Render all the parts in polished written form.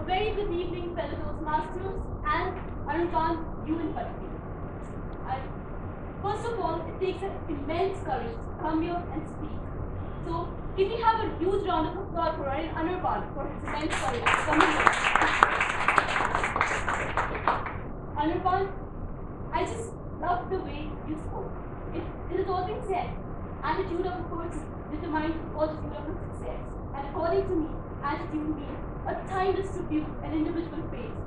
very good evening, fellow Toastmasters, and Anirban, you in particular. First of all, it takes an immense courage to come here and speak. So, if we have a huge round of applause for Anirban for his immense courage coming here. Anirban, I just love the way you spoke. It has all been said. Attitude of a person determines the altitude of his success. And according to me, attitude means a timeless tribute an individual pays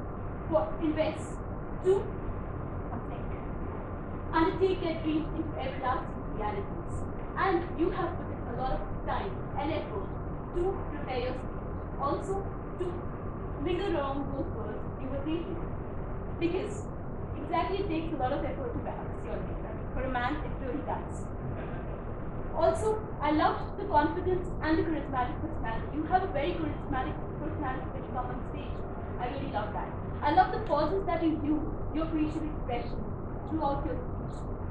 for invest to undertake their dreams into everlasting realities. And you have put in a lot of time and effort to prepare your speech. Also, to linger around those words you were thinking. Because exactly it takes a lot of effort to balance your name. For a man, it really does. Also, I loved the confidence and the charismatic personality. You have a very charismatic personality when you come on stage. I really love that. I love the pauses that you use, your facial expression throughout your speech.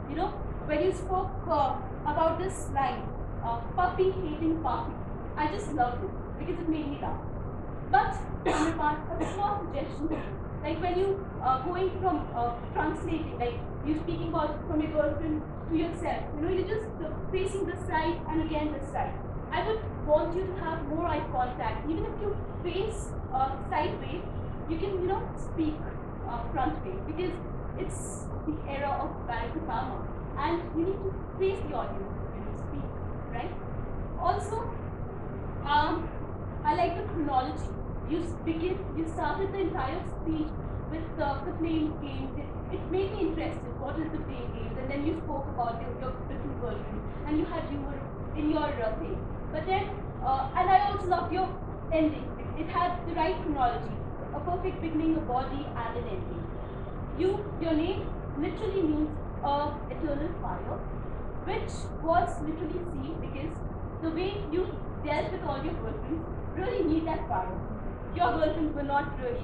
You know, when you spoke about this line, puppy hating puppy, I just loved it because it made me laugh. But, a small suggestion, like when you going from translating, like you speaking about from your girlfriend to yourself, you know, you're just facing this side and again this side. I would want you to have more eye contact. Even if you face sideways, you can, you know, speak front way because it's the era of Barack Obama and you need to face the audience when you speak, right? Also, I like the chronology. You started the entire speech with the playing games. It made me interested. What is the playing games? And then you spoke about your different versions, and you had humor in your thing. But then, and I also loved your ending. It had the right chronology, a perfect beginning, a body, and an ending. Your name literally means eternal fire, which was literally seen because the way you dealt with all your girlfriends really need that fire. Your girlfriends were not really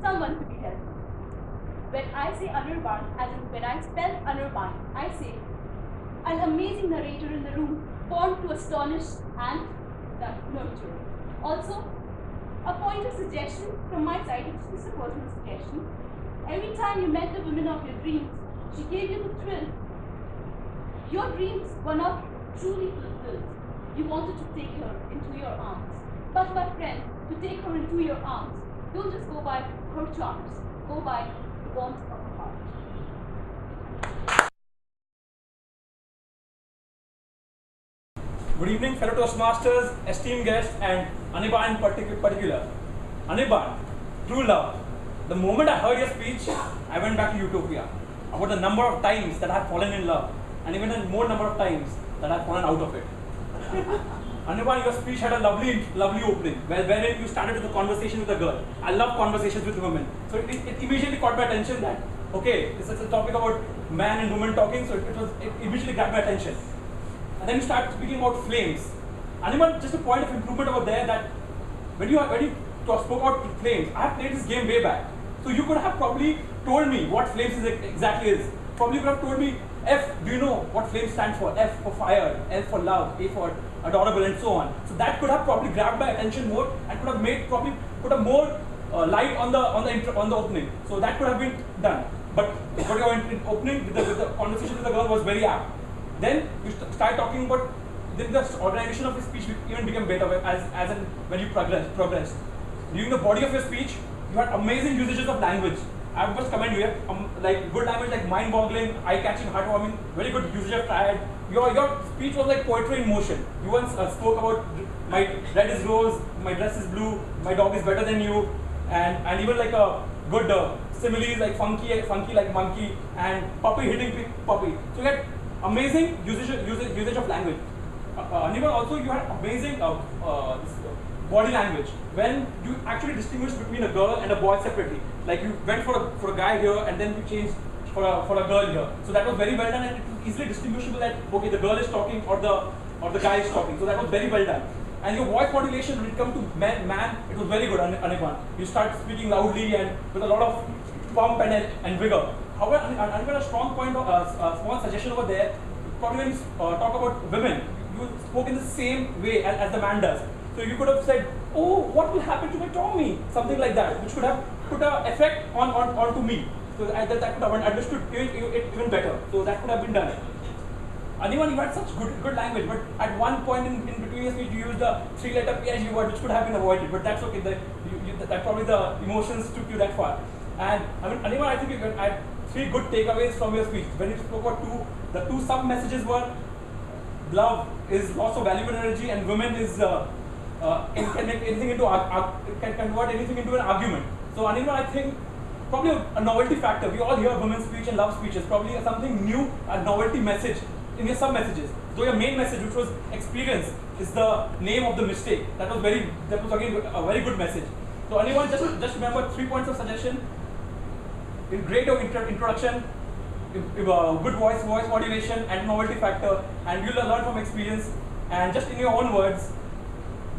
someone to be dealt with. When I say Anirban, as in when I spell Anirban, I say an amazing narrator in the room, born to astonish and nurture. Also, a point of suggestion from my side, it's just a personal suggestion. Every time you met the woman of your dreams, she gave you the thrill. Your dreams were not truly fulfilled. You wanted to take her into your arms. But my friend, to take her into your arms, don't just go by her charms, go by the warmth of her heart. Good evening, fellow Toastmasters, esteemed guests, and Anirban in particular. Anirban, true love. The moment I heard your speech, I went back to Utopia. About the number of times that I have fallen in love, and even a more number of times that I have fallen out of it. Anirban, your speech had a lovely opening, wherein you started with a conversation with a girl. I love conversations with women. So it immediately caught my attention that, okay, this is a topic about man and woman talking, so it immediately grabbed my attention. And then you start speaking about flames. Anirban, just a point of improvement over there that when you spoke about flames, I have played this game way back. So you could have probably told me what flames exactly is. Probably could have told me, F, do you know what flames stand for? F for fire, L for love, A for adorable, and so on. So that could have probably grabbed my attention more and could have put a more light on the opening. So that could have been done. But your opening with the conversation with the girl was very apt. Then you start talking about the organization of your speech even became better as when you progressed. During the body of your speech, you had amazing usages of language. I must commend you. Like good language, like mind-boggling, eye-catching, heart-warming, very good usage of triad. Your speech was like poetry in motion. You once spoke about my red is rose, my dress is blue, my dog is better than you, and even like a good similes like funky like monkey, and puppy hitting puppy. So you had amazing usage of language. And even also you had amazing body language when you actually distinguished between a girl and a boy separately. Like you went for a guy here and then you changed for a girl here. So that was very well done and it was easily distinguishable that okay, the girl is talking or the guy is talking. So that was very well done. And your voice modulation when it comes to man, it was very good, Anirban. You start speaking loudly and with a lot of pump and vigor. However, Anirban, a strong point, small suggestion over there, probably when you talk about women, you spoke in the same way as the man does. So you could have said oh, what will happen to my Tommy? Something like that, which could have put an effect onto me. So that could have understood it even better. So that could have been done. Anyone, you had such good language, but at one point in between your speech, you used a 3-letter PIG word, which could have been avoided. But that's okay. That probably the emotions took you that far. And I mean, anyone, I think you had 3 good takeaways from your speech. When you spoke about the 2 sub messages were love is loss of valuable energy, and women is can make anything into can convert anything into an argument. So Anirban, I think probably a novelty factor. We all hear women's speech and love speeches. Probably something new, a novelty message in your sub messages. Though your main message, which was experience, is the name of the mistake. That was again a very good message. So anyone, just remember 3 points of suggestion. In great introduction, good voice modulation, and novelty factor, and you'll learn from experience. And just in your own words,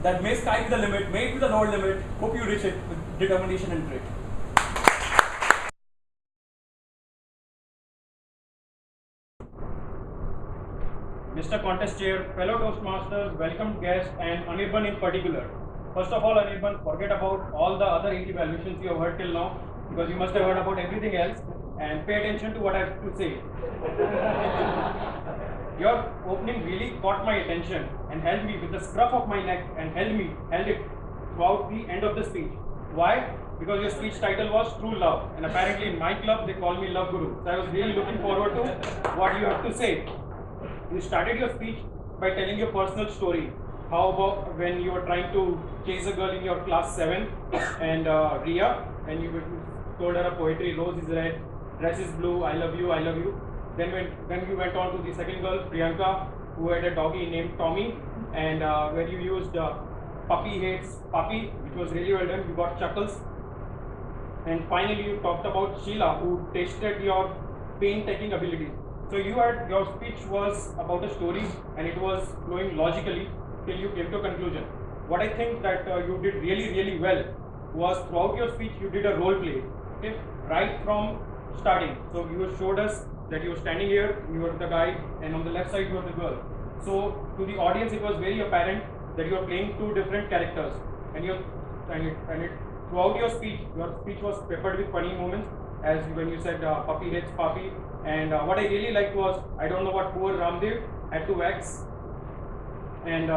that may sky be the limit, may it be the lower limit. Hope you reach it with determination and grit. Mr. Contest Chair, fellow Toastmasters, welcome guests, and Anirban in particular. First of all, Anirban, forget about all the other evaluations you have heard till now, because you must have heard about everything else, and pay attention to what I have to say. Your opening really caught my attention and held me with the scruff of my neck and held it throughout the end of the speech. Why? Because your speech title was True Love, and apparently in my club they call me Love Guru. So I was really looking forward to what you have to say. You started your speech by telling your personal story. How about when you were trying to chase a girl in your class 7 and Ria, and you told her a poetry, rose is red, dress is blue, I love you, I love you. Then when you went on to the second girl, Priyanka, who had a doggy named Tommy, and when you used puppy hates puppy, which was really well done, you got chuckles. And finally you talked about Sheila, who tasted your pain-taking abilities. So your speech was about a story, and it was flowing logically till you came to a conclusion. What I think that you did really well was throughout your speech you did a role play, okay, right from starting. So you showed us that you were standing here, you were the guy, and on the left side you were the girl. So to the audience it was very apparent that you are playing 2 different characters, and throughout your speech was peppered with funny moments, as when you said puppy hates puppy. And what I really liked was, I don't know what poor Ramdev had to wax. And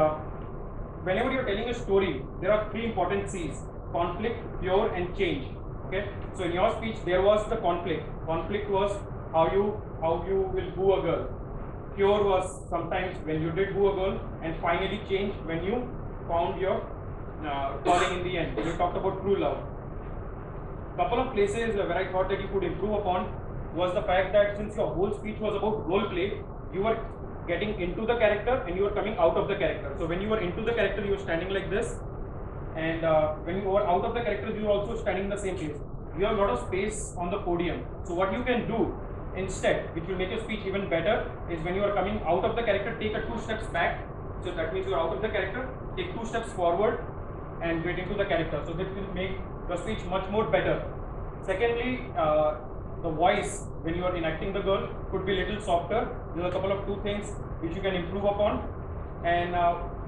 whenever you're telling a story, there are 3 important C's: conflict, cure, and change. Okay. So in your speech, there was the conflict. Conflict was how you will boo a girl. Cure was sometimes when you did boo a girl, and finally change when you found your calling in the end. You talked about true love. Couple of places where I thought that you could improve upon was the fact that since your whole speech was about role play, you were getting into the character and you were coming out of the character. So when you were into the character, you were standing like this, and when you were out of the character, you were also standing in the same place. You have a lot of space on the podium. So what you can do instead, which will make your speech even better, is when you are coming out of the character, take a 2 steps back. So that means you are out of the character, take 2 steps forward and get into the character. So that will make your speech much more better. Secondly, the voice when you are enacting the girl could be a little softer. There are a couple of 2 things which you can improve upon. And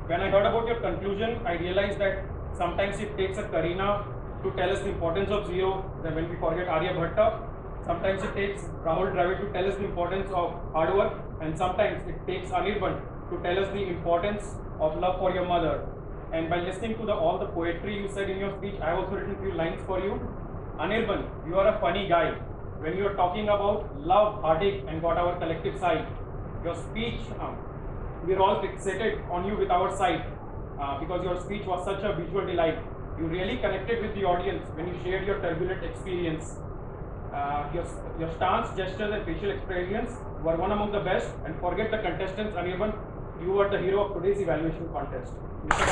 when I heard about your conclusion, I realized that sometimes it takes a Karina to tell us the importance of zero. Then when we forget Arya Bhatta, sometimes it takes Rahul Dravid to tell us the importance of hard work, and sometimes it takes Anirban to tell us the importance of love for your mother. And by listening to all the poetry you said in your speech, I have also written a few lines for you. Anirban, you are a funny guy. When you are talking about love, heartache, and got our collective side, your speech, we are all fixated on you with our side because your speech was such a visual delight. You really connected with the audience when you shared your turbulent experience. Your stance, gestures, and facial expressions were one among the best. And forget the contestants, Anirban, you were the hero of today's evaluation contest. Mr.